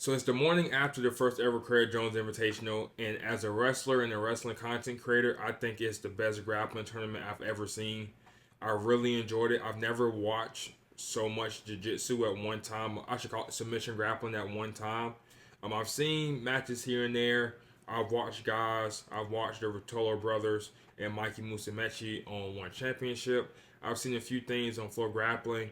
So it's the morning after the first ever Craig Jones Invitational, and as a wrestler and a wrestling content creator, I think it's the best grappling tournament I've ever seen. I really enjoyed it. I've never watched so much jiu-jitsu at one time. I should call it submission grappling at one time. I've seen matches here and there. I've watched guys. I've watched the Rotolo brothers and Mikey Musumeci on One Championship. I've seen a few things on Flow Grappling.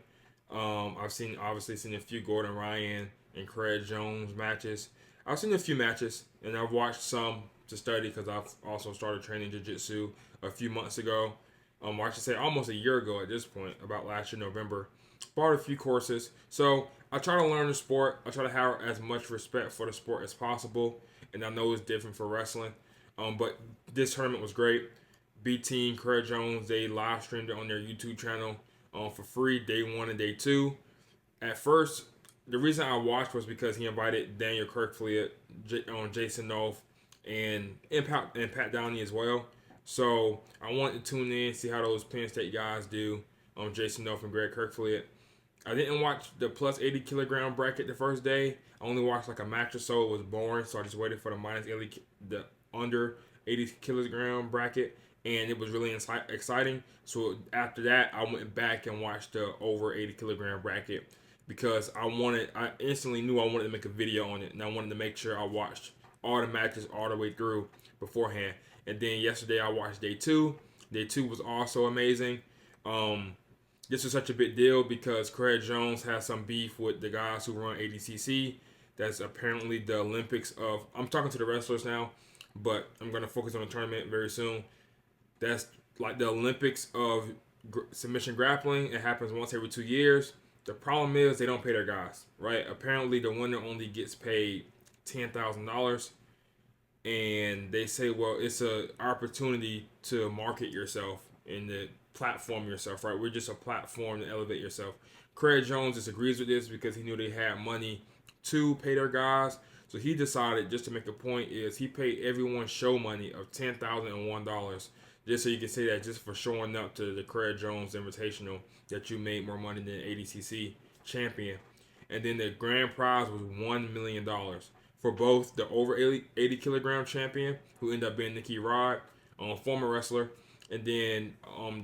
I've obviously seen a few Gordon Ryan and Craig Jones matches. I've seen a few matches, and I've watched some to study because I've also started training jiu-jitsu a few months ago. Or I should say almost a year ago at this point, about last year November. Bought a few courses, so I try to learn the sport. I try to have as much respect for the sport as possible, and I know it's different for wrestling. But this tournament was great. B Team, Craig Jones, they live streamed it on their YouTube channel for free, day one and day two. At first, the reason I watched was because he invited Daniel Kirkfleet, Jason Nolf, and Pat Downey as well. So I wanted to tune in, see how those Penn State guys do. Jason Nolf and Greg Kirkfleet. I didn't watch the plus 80 kilogram bracket the first day. I only watched like a match or so. It was boring, so I just waited for the minus 80, the under 80 kilogram bracket, and it was really exciting. So after that, I went back and watched the over 80 kilogram bracket because I instantly knew I wanted to make a video on it, and I wanted to make sure I watched all the matches all the way through beforehand. And then yesterday I watched day two. Day two was also amazing. This was such a big deal because Craig Jones has some beef with the guys who run ADCC. That's apparently the Olympics of. I'm talking to the wrestlers now, but I'm going to focus on the tournament very soon. That's like the Olympics of submission grappling. It happens once every 2 years. The problem is they don't pay their guys, right? Apparently, the winner only gets paid $10,000, and they say, well, it's an opportunity to market yourself and to platform yourself, right? We're just a platform to elevate yourself. Craig Jones disagrees with this because he knew they had money to pay their guys. So he decided, just to make a point, is he paid everyone show money of $10,001 just so you can say that just for showing up to the Craig Jones Invitational that you made more money than ADCC champion. And then the grand prize was $1 million for both the over 80 kilogram champion, who ended up being Nikki Rod, former wrestler, and then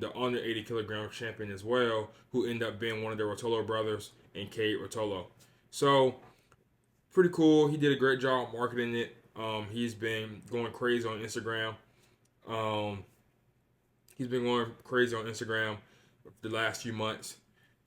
the under 80 kilogram champion as well, who ended up being one of the Rotolo brothers and Kate Rotolo. So pretty cool. He did a great job marketing it. He's been going crazy on Instagram. He's been going crazy on Instagram the last few months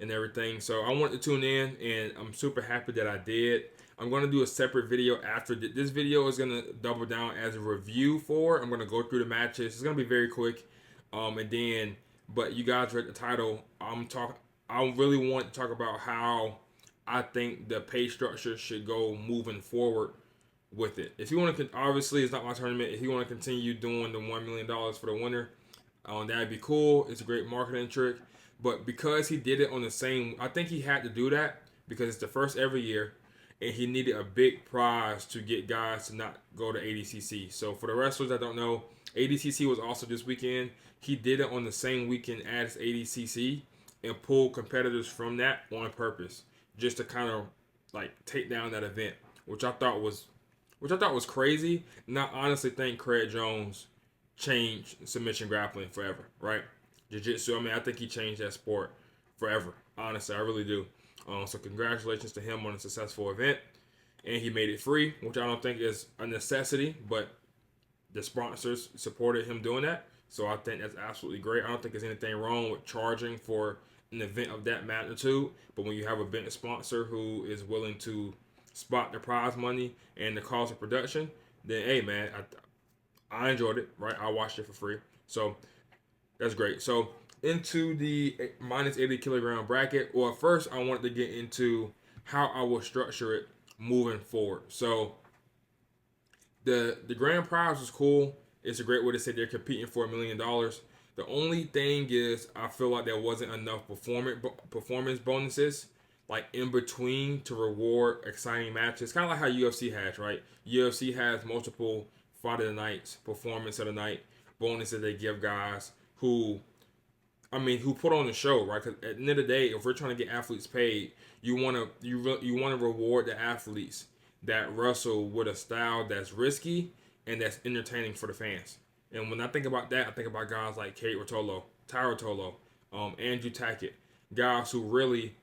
and everything. So I wanted to tune in, and I'm super happy that I did. I'm going to do a separate video after this video is going to double down as a review for. I'm going to go through the matches. It's going to be very quick. And then, but you guys read the title. I really want to talk about how I think the pay structure should go moving forward with it. If you want to, obviously it's not my tournament. If you want to continue doing the $1 million for the winner, that'd be cool. It's a great marketing trick. But because he did it on the same, I think he had to do that because it's the first every year, and he needed a big prize to get guys to not go to ADCC. So for the wrestlers that don't know, ADCC was also this weekend. He did it on the same weekend as ADCC and pulled competitors from that on purpose, just to kind of like take down that event, which I thought was crazy. And I honestly think Craig Jones changed submission grappling forever, right? Jiu-jitsu, I think he changed that sport forever. Honestly, I really do. So congratulations to him on a successful event. And he made it free, which I don't think is a necessity, but the sponsors supported him doing that. So I think that's absolutely great. I don't think there's anything wrong with charging for an event of that magnitude. But when you have a business sponsor who is willing to spot the prize money and the cost of production, then hey man, I enjoyed it, right? I watched it for free. So that's great. So into the minus 80 kilogram bracket. Well, first I wanted to get into how I will structure it moving forward. So the grand prize was cool. It's a great way to say they're competing for $1 million. The only thing is I feel like there wasn't enough performance bonuses like in between to reward exciting matches. Kind of like how UFC has, right? UFC has multiple fight of the nights, performance of the night bonuses they give guys who put on the show, right? Because at the end of the day, if we're trying to get athletes paid, you want to reward the athletes that wrestle with a style that's risky and that's entertaining for the fans. And when I think about that, I think about guys like Kate Rotolo, Ty Rotolo, Andrew Tackett, guys who really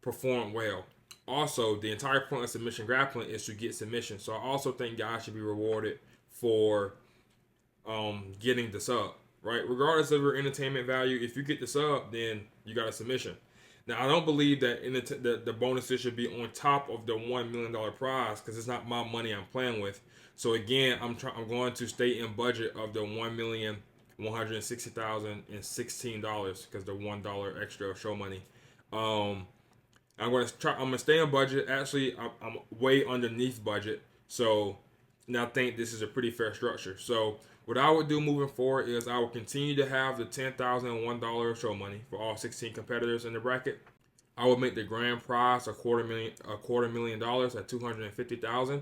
perform well. Also, the entire point of submission grappling is to get submission. So I also think guys should be rewarded for getting the sub, right? Regardless of your entertainment value, if you get the sub, then you got a submission. Now, I don't believe that the bonuses should be on top of the $1 million prize because it's not my money I'm playing with. So again, I'm going to stay in budget of the $1,160,016 because the $1 extra show money. I'm gonna stay on budget. Actually, I'm way underneath budget. So now I think this is a pretty fair structure. So what I would do moving forward is I will continue to have the $10,001 show money for all 16 competitors in the bracket. I will make the grand prize $250,000 at $250,000.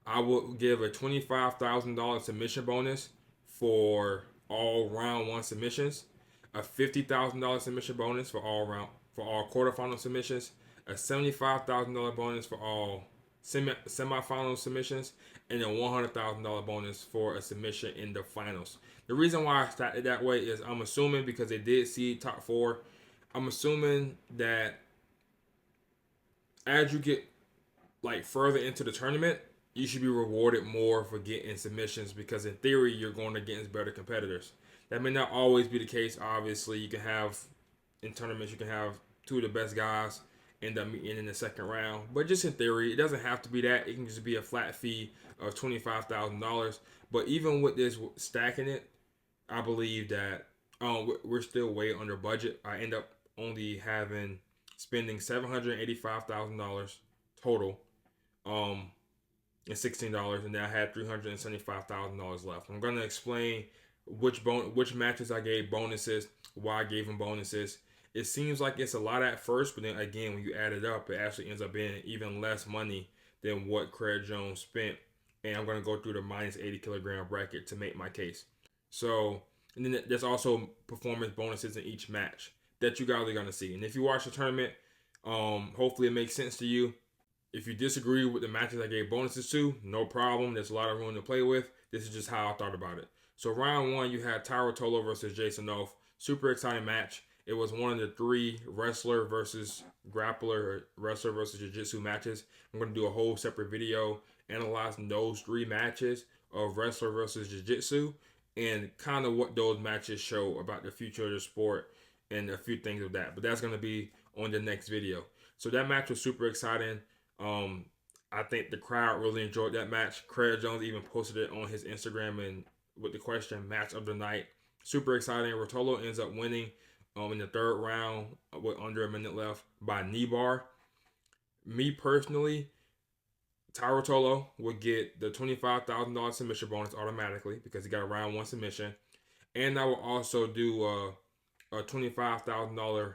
I will give a $25,000 submission bonus for all round one submissions, a $50,000 submission bonus for all quarterfinal submissions, a $75,000 bonus for all semifinal submissions, and a $100,000 bonus for a submission in the finals. The reason why I started that way is I'm assuming because they did see top four, I'm assuming that as you get like further into the tournament, you should be rewarded more for getting submissions because in theory you're going against better competitors. That may not always be the case. Obviously, you can have in tournaments you can have two of the best guys end up meeting in the second round, but just in theory, it doesn't have to be that. It can just be a flat fee of $25,000. But even with this stacking it, I believe that we're still way under budget. I end up only spending $785,000 total. And $16, and then I had $375,000 left. I'm gonna explain which matches I gave bonuses, why I gave them bonuses. It seems like it's a lot at first, but then again, when you add it up, it actually ends up being even less money than what Craig Jones spent. And I'm gonna go through the minus 80 kilogram bracket to make my case. So, and then there's also performance bonuses in each match that you guys are gonna see. And if you watch the tournament, hopefully it makes sense to you. If you disagree with the matches I gave bonuses to, no problem. There's a lot of room to play with. This is just how I thought about it. So round one, you had Tyro Tolo versus Jason Oath. Super exciting match. It was one of the 3 wrestler versus grappler or wrestler versus jiu-jitsu matches. I'm going to do a whole separate video analyzing those 3 matches of wrestler versus jiu-jitsu and kind of what those matches show about the future of the sport and a few things of that. But that's going to be on the next video. So that match was super exciting. I think the crowd really enjoyed that match. Craig Jones even posted it on his Instagram and with the question match of the night. Super exciting. Rotolo ends up winning in the 3rd round with under a minute left by knee bar. Me personally, Ty Rotolo would get the $25,000 submission bonus automatically because he got a round 1 submission. And I will also do a $25,000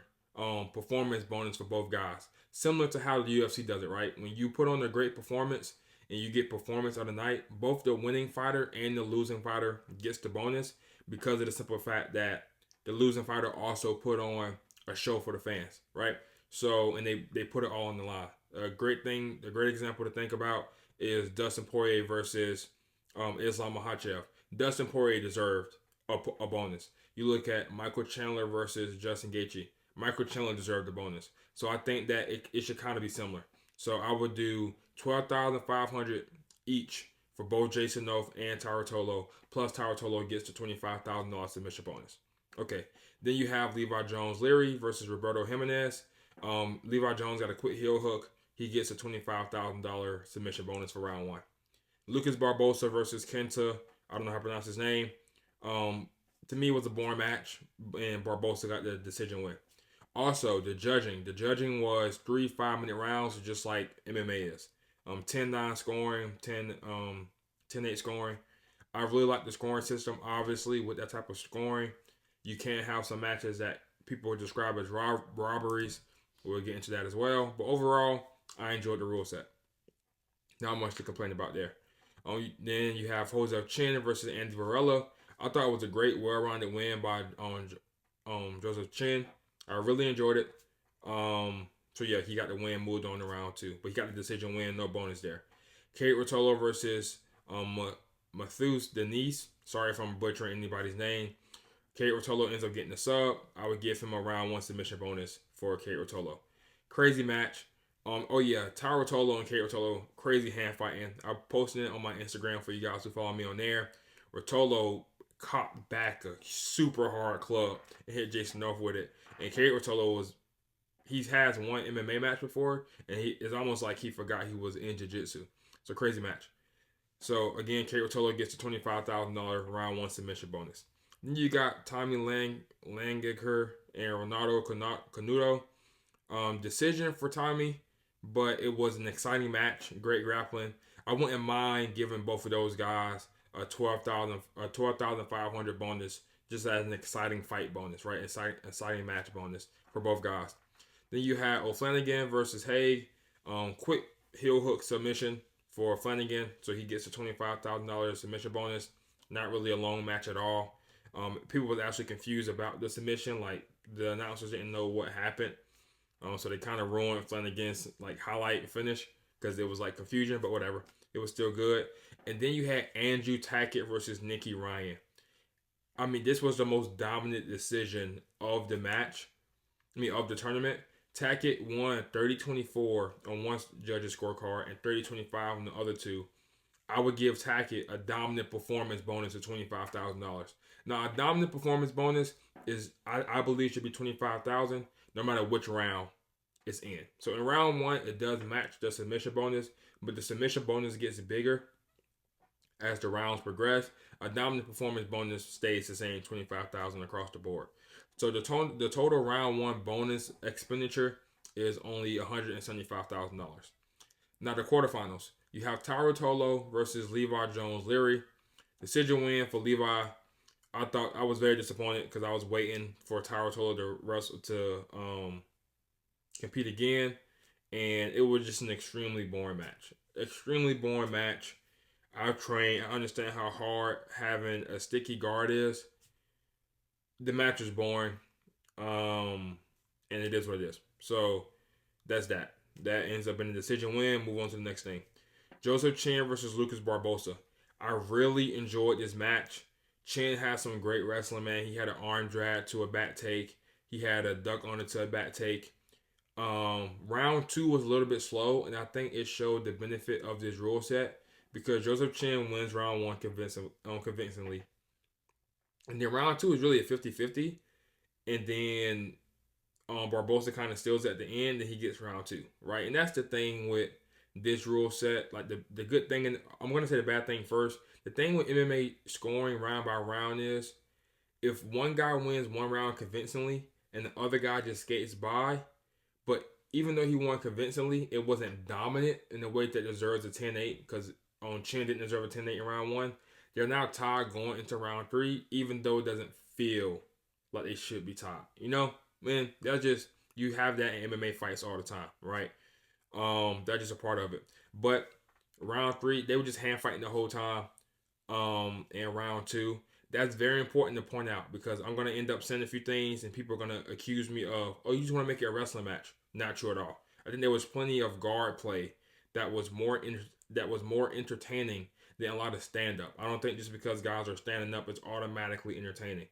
performance bonus for both guys. Similar to how the UFC does it, right? When you put on a great performance and you get performance of the night, both the winning fighter and the losing fighter gets the bonus because of the simple fact that the losing fighter also put on a show for the fans, right? So, and they put it all on the line. A great example to think about is Dustin Poirier versus Islam Makhachev. Dustin Poirier deserved a bonus. You look at Michael Chandler versus Justin Gaethje. Michael Chandler deserved the bonus. So I think that it should kind of be similar. So I would do $12,500 each for both Jason Oath and Tyro Tolo, plus Tyro Tolo gets the $25,000 submission bonus. Okay, then you have Levi Jones Leary versus Roberto Jimenez. Levi Jones got a quick heel hook. He gets a $25,000 submission bonus for round 1. Lucas Barbosa versus Kenta. I don't know how to pronounce his name. To me, it was a boring match, and Barbosa got the decision win. Also, the judging. The judging was 3 5-minute rounds, just like MMA is. 10-9 scoring, 10-8 scoring. I really like the scoring system. Obviously, with that type of scoring, you can have some matches that people would describe as robberies. We'll get into that as well. But overall, I enjoyed the rule set. Not much to complain about there. Then you have Jose Chin versus Andy Varela. I thought it was a great, well-rounded win by Joseph Chin. I really enjoyed it. So yeah, he got the win, moved on to round 2. But he got the decision win, no bonus there. Kate Rotolo versus Matheus Denise. Sorry if I'm butchering anybody's name. Kate Rotolo ends up getting the sub. I would give him a round one submission bonus for Kate Rotolo. Crazy match. Oh yeah, Tara Rotolo and Kate Rotolo, crazy hand fighting. I posted it on my Instagram for you guys who follow me on there. Rotolo caught back a super hard club and hit Jason North with it. And Kate Rotolo he's has one MMA match before, and it's almost like he forgot he was in jiu-jitsu. It's a crazy match. So again, Kate Rotolo gets the $25,000 round one submission bonus. Then you got Tommy Langaker and Ronaldo Canuto. Decision for Tommy, but it was an exciting match. Great grappling. I wouldn't mind giving both of those guys a 12,500 bonus just as an exciting fight bonus, right? Exciting match bonus for both guys. Then you had O'Flanagan versus Haig. Quick heel hook submission for Flanagan, so he gets a $25,000 submission bonus. Not really a long match at all. People were actually confused about the submission, like the announcers didn't know what happened, so they kind of ruined Flanagan's like highlight finish because it was like confusion, but whatever, it was still good. And then you had Andrew Tackett versus Nicky Ryan. I mean, this was the most dominant decision of the match. Of the tournament. Tackett won 30-24 on one judge's scorecard and 30-25 on the other two. I would give Tackett a dominant performance bonus of $25,000. Now, a dominant performance bonus is, I believe, should be $25,000 no matter which round it's in. So in round one, it does match the submission bonus, but the submission bonus gets bigger as the rounds progress. A dominant performance bonus stays the same, $25,000 across the board. So the total round one bonus expenditure is only $175,000. Now the quarterfinals, you have Taro Tolo versus Levi Jones Leary. Decision win for Levi. I was very disappointed because I was waiting for Taro Tolo to compete again, and it was just an extremely boring match. Extremely boring match. I've trained. I understand how hard having a sticky guard is. The match was boring, and it is what it is. So that's that. That ends up in a decision win. Move on to the next thing. Joseph Chin versus Lucas Barbosa. I really enjoyed this match. Chin had some great wrestling, man. He had an arm drag to a back take. He had a duck on it to a back take. Round two was a little bit slow, and I think it showed the benefit of this rule set because Joseph Chin wins round one convincingly. And then round two is really a 50-50. And then Barbosa kind of steals at the end, and he gets round two, right? And that's the thing with this rule set. Like the good thing, and I'm going to say the bad thing first. The thing with MMA scoring round by round is if one guy wins one round convincingly and the other guy just skates by, but even though he won convincingly, it wasn't dominant in the way that deserves a 10-8 because Chin didn't deserve a 10-8 in round one. They're now tied going into round three, even though it doesn't feel like they should be tied. You know, man, that's just, you have that in MMA fights all the time, right? That's just a part of it. But round three, they were just hand fighting the whole time. In round two, that's very important to point out because I'm going to end up saying a few things and people are going to accuse me of, oh, you just want to make it a wrestling match. Not true at all. I think there was plenty of guard play that was more entertaining than a lot of stand up. I don't think just because guys are standing up, it's automatically entertaining.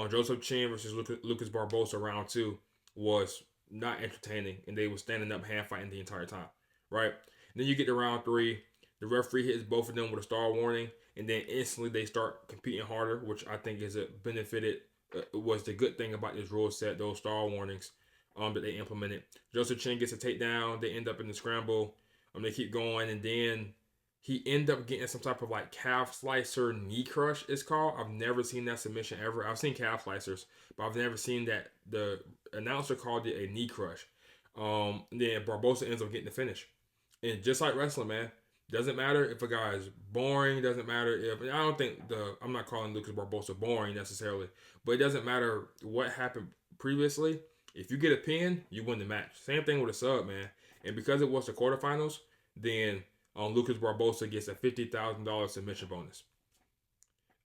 Joseph Chin versus Lucas Barbosa round two was not entertaining, and they were standing up hand fighting the entire time, right? And then you get to round three, the referee hits both of them with a star warning, and then instantly they start competing harder, which I think is was the good thing about this rule set, those star warnings that they implemented. Joseph Chin gets a takedown, they end up in the scramble, they keep going, and then he ended up getting some type of like calf slicer knee crush, it's called. I've never seen that submission ever. I've seen calf slicers, but I've never seen that. The announcer called it a knee crush. Then Barbosa ends up getting the finish. And just like wrestling, man, doesn't matter if a guy is boring, doesn't matter if, I'm not calling Lucas Barbosa boring necessarily, but it doesn't matter what happened previously. If you get a pin, you win the match. Same thing with a sub, man. And because it was the quarterfinals, then Lucas Barbosa gets a $50,000 submission bonus.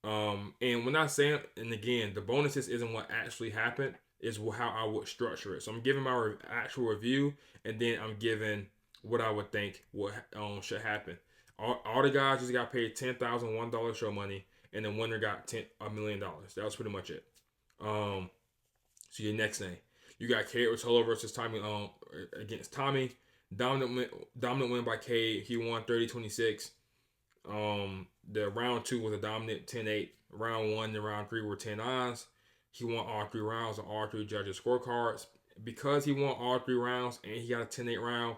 And when I say, and again, the bonuses isn't what actually happened, is how I would structure it. So I'm giving my actual review, and then I'm giving what I would think should happen. All the guys just got paid $10,001 show money, and the winner got $1 million. That was pretty much it. So your next thing, you got Cade Rotolo versus Tommy against Tommy. Dominant win by Cade. He won 30-26. The round 2 was a dominant 10-8. Round 1 and round 3 were 10-9s. He won all 3 rounds on all 3 judges' scorecards. Because he won all 3 rounds and he got a 10-8 round,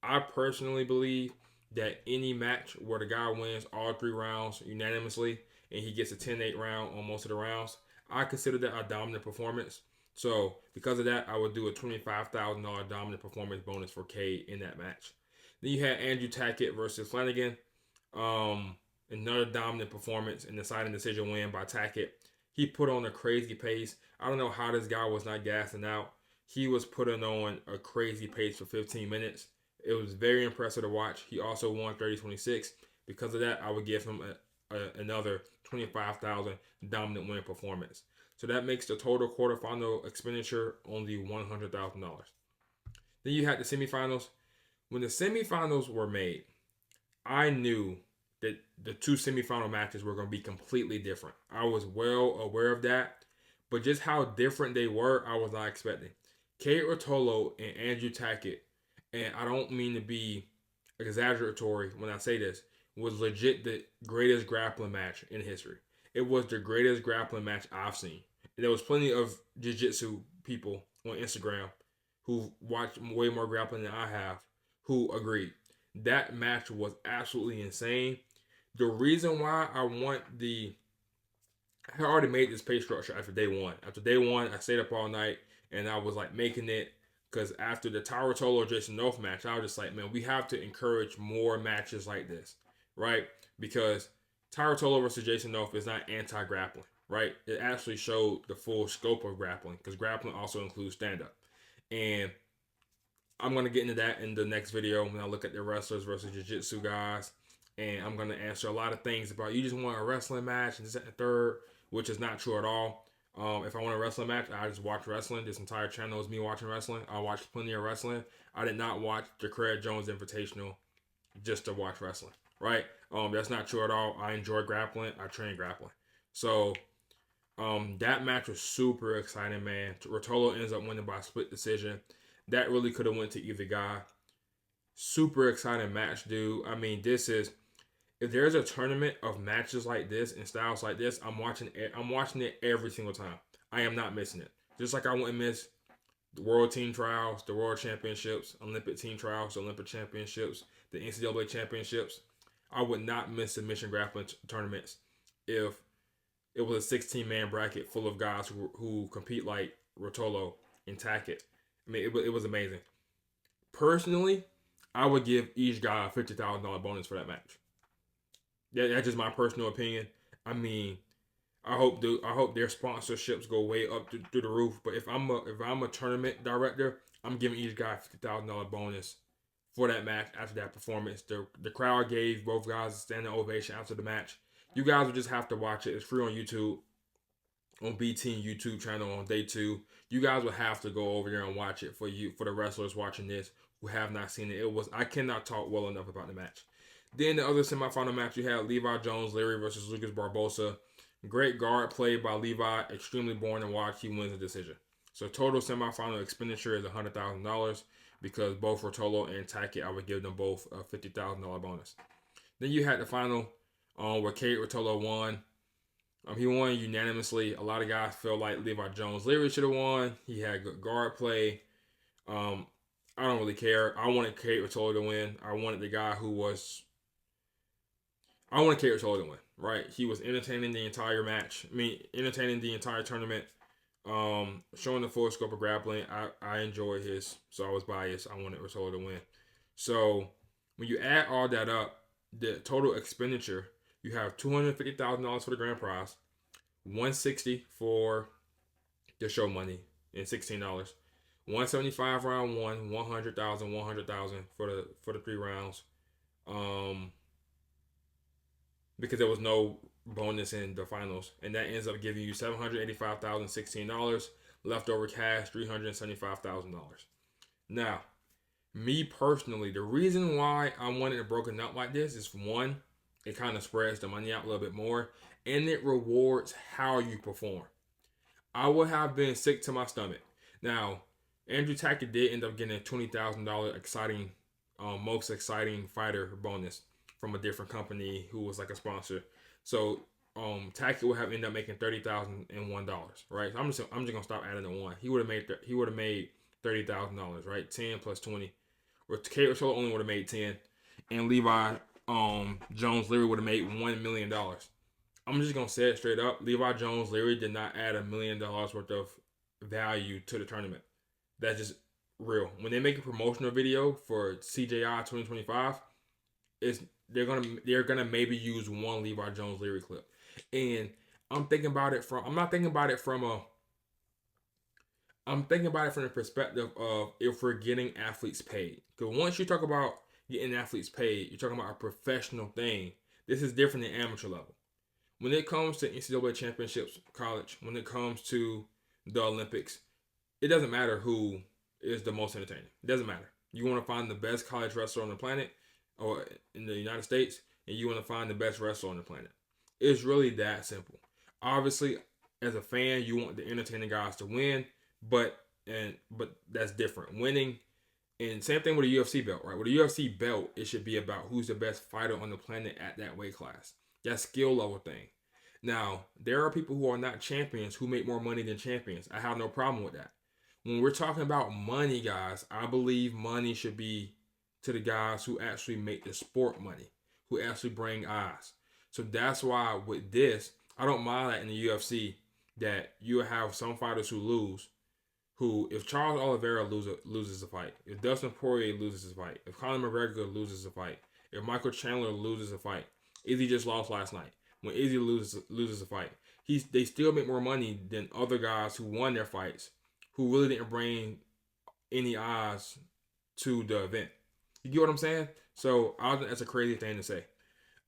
I personally believe that any match where the guy wins all 3 rounds unanimously and he gets a 10-8 round on most of the rounds, I consider that a dominant performance. So because of that, I would do a $25,000 dominant performance bonus for Cade in that match. Then you had Andrew Tackett versus Flanagan. Another dominant performance and deciding decision win by Tackett. He put on a crazy pace. I don't know how this guy was not gassing out. He was putting on a crazy pace for 15 minutes. It was very impressive to watch. He also won 30-26. Because of that, I would give him another $25,000 dominant win performance. So that makes the total quarterfinal expenditure only $100,000. Then you had the semifinals. When the semifinals were made, I knew that the 2 semifinal matches were going to be completely different. I was well aware of that, but just how different they were, I was not expecting. Cade Rotolo and Andrew Tackett, and I don't mean to be exaggeratory when I say this, was legit the greatest grappling match in history. It was the greatest grappling match I've seen. And there was plenty of jiu-jitsu people on Instagram who watched way more grappling than I have who agreed. That match was absolutely insane. The reason why I had already made this pay structure after day one. After day one, I stayed up all night and I was like making it because after the Taro Tolo Jason North match, I was just like, man, we have to encourage more matches like this, right? Because Taro Tolo versus Jason North is not anti-grappling, right? It actually showed the full scope of grappling because grappling also includes stand-up. And I'm going to get into that in the next video when I look at the wrestlers versus jiu-jitsu guys. And I'm going to answer a lot of things about you just want a wrestling match and this and the third, which is not true at all. If I want a wrestling match, I just watch wrestling. This entire channel is me watching wrestling. I watched plenty of wrestling. I did not watch the Craig Jones Invitational just to watch wrestling, right? That's not true at all. I enjoy grappling. I train grappling. So that match was super exciting, man. Rotolo ends up winning by split decision. That really could have went to either guy. Super exciting match, dude. I mean, if there's a tournament of matches like this and styles like this, I'm watching it every single time. I am not missing it. Just like I wouldn't miss the World Team Trials, the World Championships, Olympic Team Trials, the Olympic Championships, the NCAA Championships. I would not miss submission grappling tournaments if it was a 16-man bracket full of guys who compete like Rotolo and Tackett. I mean, it was amazing. Personally, I would give each guy a $50,000 bonus for that match. That's just my personal opinion. I mean, I hope their sponsorships go way up through the roof. But if I'm a tournament director, I'm giving each guy a $50,000 bonus for that match after that performance. The crowd gave both guys a standing ovation after the match. You guys will just have to watch it. It's free on YouTube, on BT YouTube channel on day 2. You guys will have to go over there and watch it for the wrestlers watching this who have not seen it. I cannot talk well enough about the match. Then the other semifinal match, you had Levi Jones Leary versus Lucas Barbosa. Great guard play by Levi. Extremely boring to watch. He wins the decision. So total semifinal expenditure is $100,000 because both Rotolo and Tackett, I would give them both a $50,000 bonus. Then you had the final where Cade Rotolo won. He won unanimously. A lot of guys feel like Levi Jones Leary should have won. He had good guard play. I don't really care. I wanted Cade Rotolo to win. I wanted Cade Rotolo to win, right? He was entertaining the entire match. Entertaining the entire tournament. Showing the full scope of grappling. I enjoyed his, so I was biased. I wanted Rotolo to win. So when you add all that up, the total expenditure, you have $250,000 for the grand prize, $160 for the show money, and $16. $175 round one, $100,000 for the 3 rounds. Because there was no bonus in the finals, and that ends up giving you $785,016. Leftover cash $375,000. Now, Me personally, the reason why I wanted it broken up like this is, one, it kind of spreads the money out a little bit more, and it rewards how you perform. I would have been sick to my stomach. Now, Andrew Tackett did end up getting a $20,000 exciting, most exciting fighter bonus from a different company who was like a sponsor. So, Tackett would have ended up making $30,001, right? So I'm just gonna stop adding the one. He would have made $30,000, right? 10 plus 20. Where Kate Rochelle only would have made 10, and Levi Jones Leary would have made $1 million. I'm just gonna say it straight up. Levi Jones Leary did not add $1 million worth of value to the tournament. That's just real. When they make a promotional video for CJI 2025, it's they're gonna maybe use one Levi Jones Leary clip. And I'm thinking about it from the perspective of if we're getting athletes paid. Because once you talk about getting athletes paid, you're talking about a professional thing. This is different than amateur level. When it comes to NCAA championships, college, when it comes to the Olympics, it doesn't matter who is the most entertaining. It doesn't matter. You want to find the best college wrestler on the planet or in the United States, and you want to find the best wrestler on the planet. It's really that simple. Obviously, as a fan, you want the entertaining guys to win, but that's different. Winning, and same thing with a UFC belt, right? With a UFC belt, it should be about who's the best fighter on the planet at that weight class. That skill level thing. Now, there are people who are not champions who make more money than champions. I have no problem with that. When we're talking about money, guys, I believe money should be to the guys who actually make the sport money, who actually bring eyes. So that's why with this, I don't mind that in the UFC that you have some fighters who lose. Who, if Charles Oliveira loses a fight, if Dustin Poirier loses a fight, if Conor McGregor loses a fight, if Michael Chandler loses a fight, Izzy just lost last night. When Izzy loses a fight, they still make more money than other guys who won their fights, who really didn't bring any eyes to the event. You get what I'm saying? So I think that's a crazy thing to say.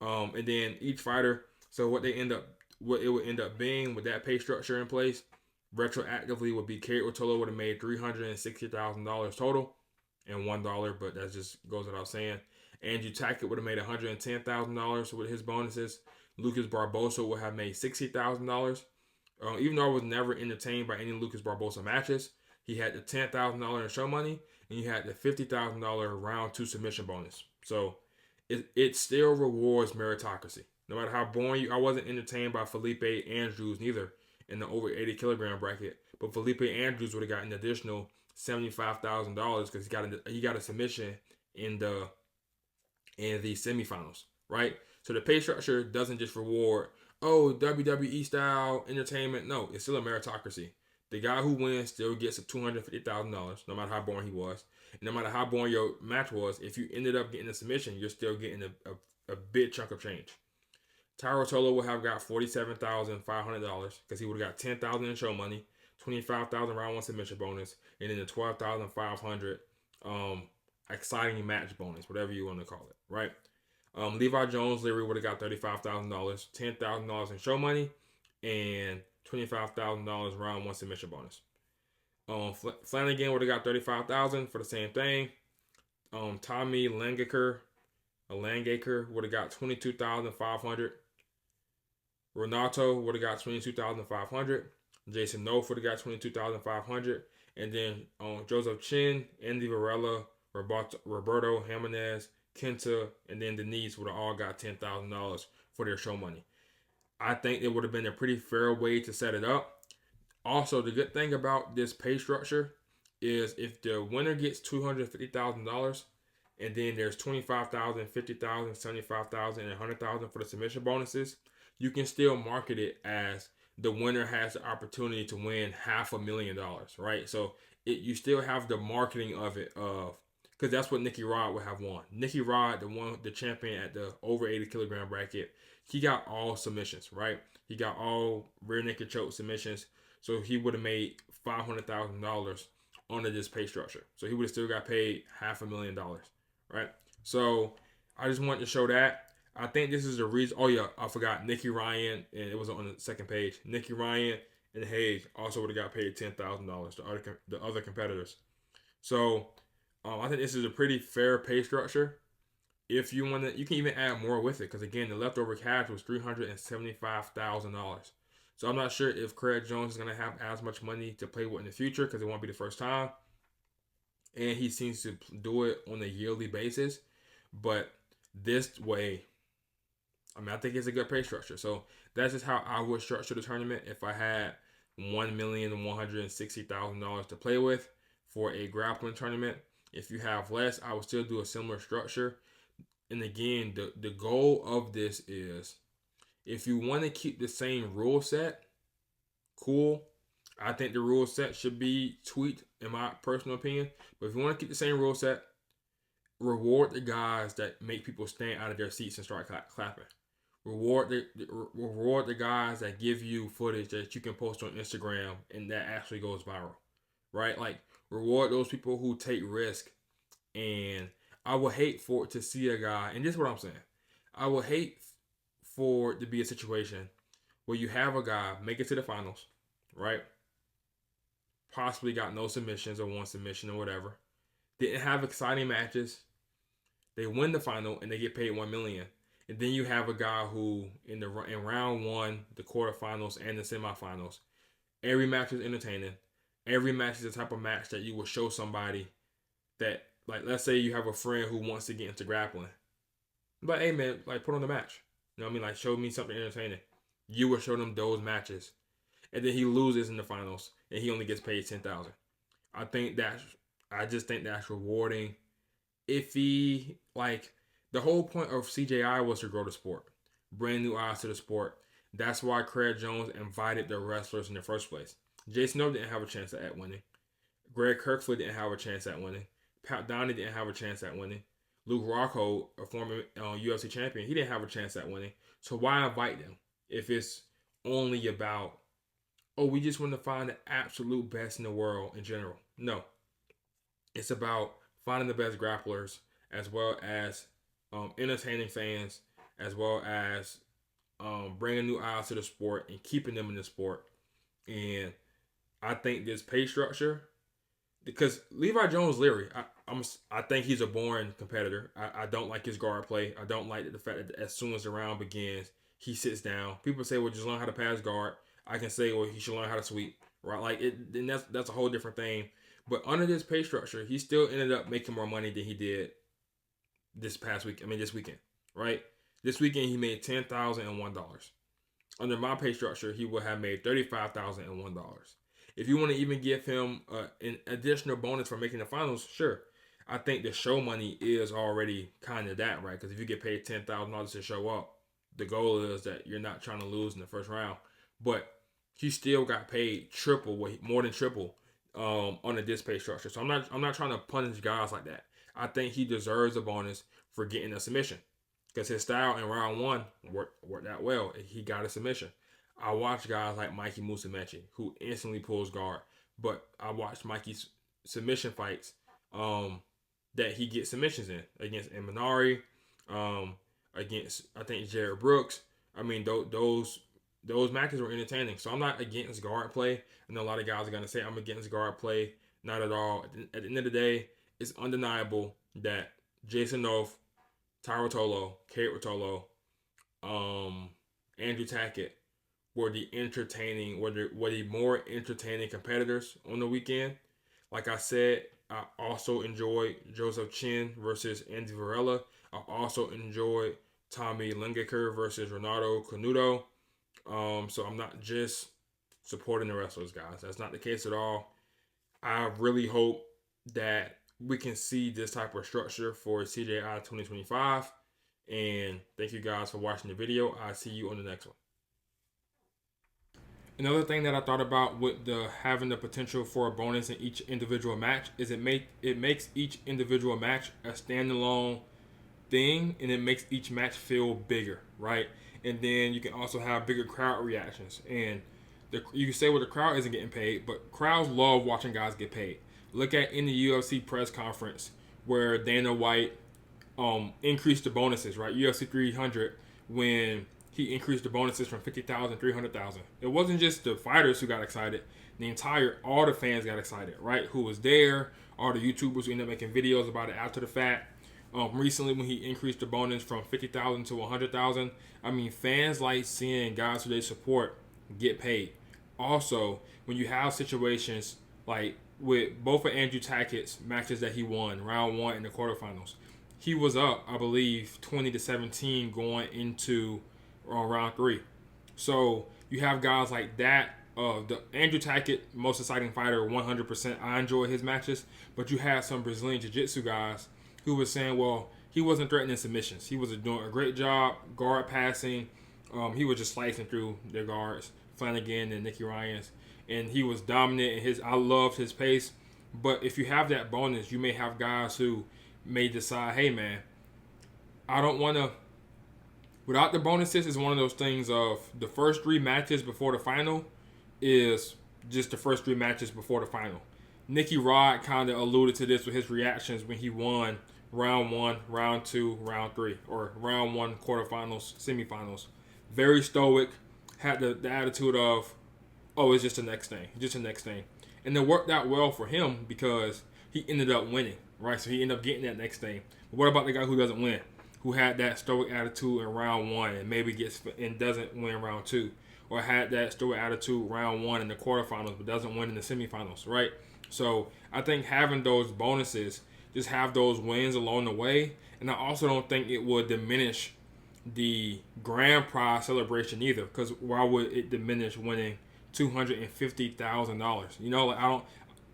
And then each fighter, so what it would end up being with that pay structure in place, retroactively would be Kate Rotolo would have made $360,000 total and $1, but that just goes without saying. Andrew Tackett would have made $110,000 with his bonuses. Lucas Barbosa would have made $60,000. Even though I was never entertained by any Lucas Barbosa matches, he had the $10,000 in show money, and you had the $50,000 round 2 submission bonus. So it still rewards meritocracy. No matter how boring I wasn't entertained by Felipe Andrews neither in the over 80 kilogram bracket, but Felipe Andrews would have got an additional $75,000 because he got a submission in the semifinals, right? So the pay structure doesn't just reward WWE style entertainment. No, it's still a meritocracy. The guy who wins still gets a $250,000, no matter how boring he was. And no matter how boring your match was, if you ended up getting a submission, you're still getting a big chunk of change. Tyro Tolo would have got $47,500 because he would have got $10,000 in show money, $25,000 round 1 submission bonus, and then the $12,500 exciting match bonus, whatever you want to call it, right? Levi Jones Leary would have got $35,000, $10,000 in show money, and $25,000 round 1 submission bonus. Flanagan would have got $35,000 for the same thing. Tommy Langaker would have got $22,500. Renato would have got $22,500. Jason Nof would have got $22,500. And then Joseph Chin, Andy Varela, Roberto Jimenez, Kenta, and then Denise would have all got $10,000 for their show money. I think it would have been a pretty fair way to set it up. Also, the good thing about this pay structure is if the winner gets $250,000, and then there's $25,000, $50,000, $75,000, and $100,000 for the submission bonuses, you can still market it as the winner has the opportunity to win $500,000, right? So you still have the marketing of it, because that's what Nicky Rod would have won. Nicky Rod, the champion at the over 80 kilogram bracket, he got all submissions, right? He got all rear naked choke submissions, so he would have made $500,000 under this pay structure. So he would have still got paid $500,000, right? So I just wanted to show that. I think this is the reason. Oh yeah, I forgot Nicky Ryan, and it was on the second page. Nicky Ryan and Hayes also would have got paid $10,000. The other competitors. So I think this is a pretty fair pay structure. If you want to, you can even add more with it because again, the leftover cash was $375,000. So I'm not sure if Craig Jones is going to have as much money to play with in the future because it won't be the first time, and he seems to do it on a yearly basis. But this way, I mean, I think it's a good pay structure. So that's just how I would structure the tournament if I had $1,160,000 to play with for a grappling tournament. If you have less, I would still do a similar structure. And again, the goal of this is if you want to keep the same rule set, cool. I think the rule set should be tweaked, in my personal opinion. But if you want to keep the same rule set, reward the guys that make people stand out of their seats and start clapping. Reward the guys that give you footage that you can post on Instagram and that actually goes viral, right? Like reward those people who take risk. And I would hate for it to see a guy, and this is what I'm saying. I would hate for it to be a situation where you have a guy make it to the finals, right? Possibly got no submissions or one submission or whatever. Didn't have exciting matches. They win the final and they get paid $1 million. And then you have a guy who in round one, the quarterfinals and the semifinals, every match is entertaining. Every match is the type of match that you will show somebody that, like, let's say you have a friend who wants to get into grappling. But hey man, like put on the match. You know what I mean? Like show me something entertaining. You will show them those matches. And then he loses in the finals and he only gets paid $10,000. I just think that's rewarding. If he like the whole point of CJI was to grow the sport, bring new eyes to the sport. That's why Craig Jones invited the wrestlers in the first place. Jason O didn't have a chance at winning. Greg Kirkfley didn't have a chance at winning. Pat Downey didn't have a chance at winning. Luke Rockhold, a former UFC champion, he didn't have a chance at winning. So why invite them if it's only about, oh, we just want to find the absolute best in the world in general? No. It's about finding the best grapplers as well as entertaining fans, as well as bringing new eyes to the sport and keeping them in the sport. And I think this pay structure, because Levi Jones Leary, I think he's a boring competitor. I don't like his guard play. I don't like the fact that as soon as the round begins, he sits down. People say, well, just learn how to pass guard. I can say, well, he should learn how to sweep, right? Like it, and that's a whole different thing. But under this pay structure, he still ended up making more money than he did this weekend, right? This weekend he made $10,001. Under my pay structure, he would have made $35,001. If you want to even give him an additional bonus for making the finals, sure. I think the show money is already kind of that, right? Because if you get paid $10,000 to show up, the goal is that you're not trying to lose in the first round. But he still got paid more than triple on this pay structure. So I'm not trying to punish guys like that. I think he deserves a bonus for getting a submission because his style in round one worked out well. He got a submission. I watch guys like Mikey Musumeci who instantly pulls guard, but I watched Mikey's submission fights that he gets submissions in against Emanari, against I think Jared Brooks. I mean those matches were entertaining. So I'm not against guard play. I know a lot of guys are gonna say I'm against guard play. Not at all. At the end of the day, it's undeniable that Jason Oath, Tyra Tolo, Kate Rotolo, Andrew Tackett were the more entertaining competitors on the weekend. Like I said, I also enjoyed Joseph Chin versus Andy Varela. I also enjoyed Tommy Lingaker versus Renato Canuto. So I'm not just supporting the wrestlers, guys. That's not the case at all. I really hope that we can see this type of structure for CJI 2025. And thank you guys for watching the video. I'll see you on the next one. Another thing that I thought about with having the potential for a bonus in each individual match is it makes each individual match a standalone thing, and it makes each match feel bigger, right? And then you can also have bigger crowd reactions. And you can say, well, the crowd isn't getting paid, but crowds love watching guys get paid. Look at in the UFC press conference where Dana White increased the bonuses, right? UFC 300 when he increased the bonuses from 50,000 to 300,000. It wasn't just the fighters who got excited. all the fans got excited, right? Who was there, all the YouTubers who ended up making videos about it after the fact. Recently, when he increased the bonus from 50,000 to 100,000, I mean, fans like seeing guys who they support get paid. Also, when you have situations like with both of Andrew Tackett's matches that he won, round 1 in the quarterfinals, he was up, I believe, 20-17 going into round 3. So you have guys like that. The Andrew Tackett, most exciting fighter, 100%. I enjoy his matches, but you had some Brazilian Jiu-Jitsu guys who was saying, well, he wasn't threatening submissions. He was doing a great job guard passing. He was just slicing through their guards, Flanagan and Nicky Ryan's, and he was dominant. And I loved his pace. But if you have that bonus, you may have guys who may decide, hey man, I don't want to. Without the bonuses, it's one of those things of the first 3 matches before the final is just the first 3 matches before the final. Nicky Rod kind of alluded to this with his reactions when he won round 1, round 2, round 3, or round 1 quarterfinals, semifinals. Very stoic, had the attitude of, oh, it's just the next thing, just the next thing. And it worked out well for him because he ended up winning, right? So he ended up getting that next thing. But what about the guy who doesn't win? Who had that stoic attitude in round 1 and maybe gets and doesn't win round 2, or had that stoic attitude round 1 in the quarterfinals but doesn't win in the semifinals, right? So I think having those bonuses, just have those wins along the way, and I also don't think it would diminish the grand prize celebration either. Because why would it diminish winning $250,000? You know, like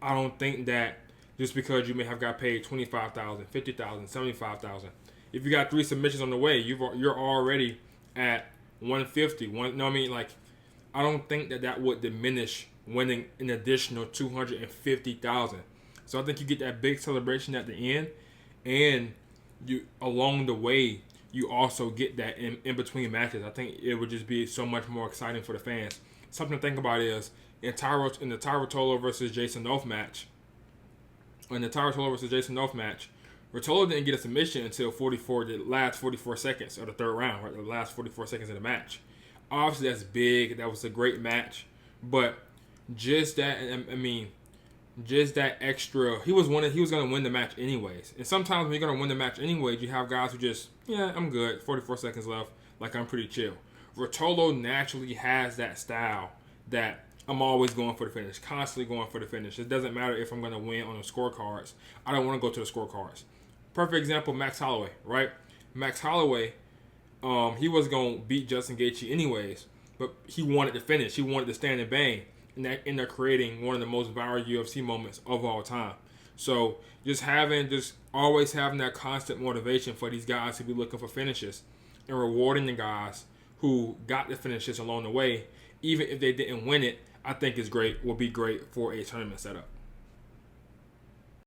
I don't think that just because you may have got paid $25,000, $50,000, $75,000. If you got 3 submissions on the way, you're already at 150. No, I mean, like, I don't think that would diminish winning an additional $250,000. So I think you get that big celebration at the end, and you along the way you also get that in between matches. I think it would just be so much more exciting for the fans. Something to think about is in the Tyrotolo versus Jason Noth match. Rotolo didn't get a submission until the last 44 seconds of the third round, right? The last 44 seconds of the match. Obviously, that's big. That was a great match. But just that, I mean, just that extra, he was going to win the match anyways. And sometimes when you're going to win the match anyways, you have guys who just, yeah, I'm good. 44 seconds left. Like, I'm pretty chill. Rotolo naturally has that style that I'm always going for the finish, constantly going for the finish. It doesn't matter if I'm going to win on the scorecards. I don't want to go to the scorecards. Perfect example, Max Holloway, right? Max Holloway, he was going to beat Justin Gaethje anyways, but he wanted to finish. He wanted to stand and bang, and that ended up creating one of the most viral UFC moments of all time. So just always having that constant motivation for these guys to be looking for finishes and rewarding the guys who got the finishes along the way, even if they didn't win it, I think is great, will be great for a tournament setup.